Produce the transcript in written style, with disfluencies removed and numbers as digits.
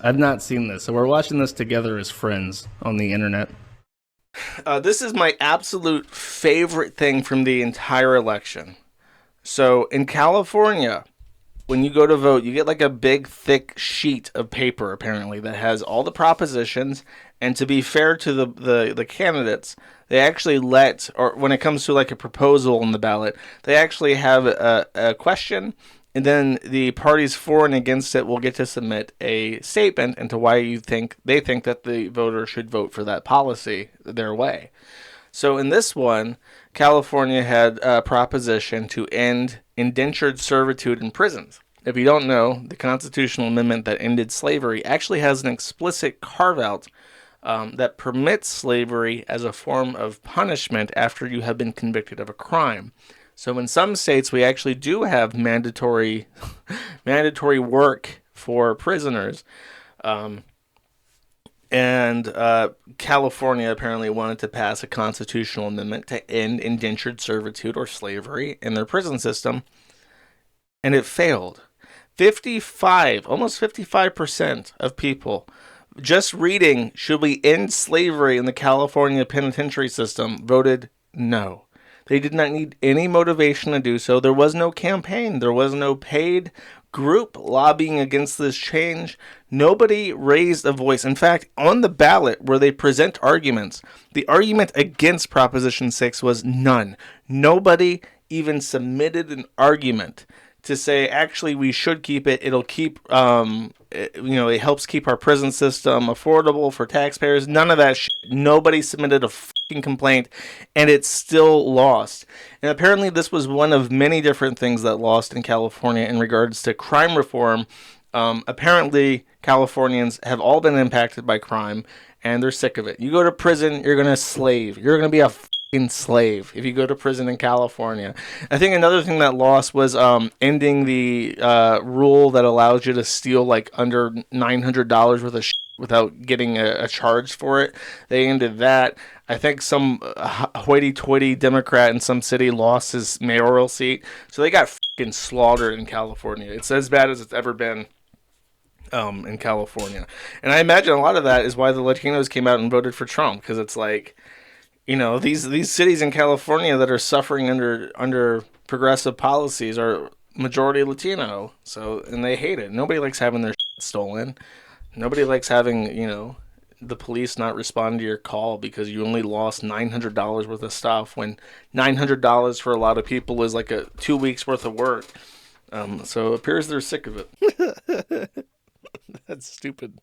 I've not seen this, so we're watching this together as friends on the internet. This is my absolute favorite thing from the entire election. So in California, when you go to vote, you get like a big, thick sheet of paper, apparently, that has all the propositions. And to be fair to the candidates, they actually or when it comes to like a proposal on the ballot, they actually have a question. And then the parties for and against it will get to submit a statement into why they think that the voter should vote for that policy their way. So in this one, California had a proposition to end indentured servitude in prisons. If you don't know, the constitutional amendment that ended slavery actually has an explicit carve out that permits slavery as a form of punishment after you have been convicted of a crime. So in some states, we actually do have mandatory mandatory work for prisoners. Um, and California apparently wanted to pass a constitutional amendment to end indentured servitude or slavery in their prison system, and it failed. 55, almost 55% of people just reading should we end slavery in the California penitentiary system voted no. They did not need any motivation to do so. There was no campaign. There was no paid group lobbying against this change. Nobody raised a voice. In fact, on the ballot where they present arguments, the argument against Proposition 6 was none. Nobody even submitted an argument to say actually we should keep it. It'll keep it helps keep our prison system affordable for taxpayers. None of that shit. Nobody submitted a fucking complaint, and it's still lost. And apparently this was one of many different things that lost in California in regards to crime reform. Apparently Californians have all been impacted by crime, and they're sick of it. You go to prison, you're gonna slave. You're gonna be a slave if you go to prison in California. I think another thing that lost was ending the rule that allows you to steal like under $900 worth of without getting a charge for it. They ended that. I think some hoity-toity Democrat in some city lost his mayoral seat, so they got fucking slaughtered in California. It's as bad as it's ever been in California, and I imagine a lot of that is why the Latinos came out and voted for Trump, because it's like, these cities in California that are suffering under progressive policies are majority Latino. So, and they hate it. Nobody likes having their shit stolen. Nobody likes having, the police not respond to your call because you only lost $900 worth of stuff, when $900 for a lot of people is like a 2 weeks worth of work. So it appears they're sick of it. That's stupid.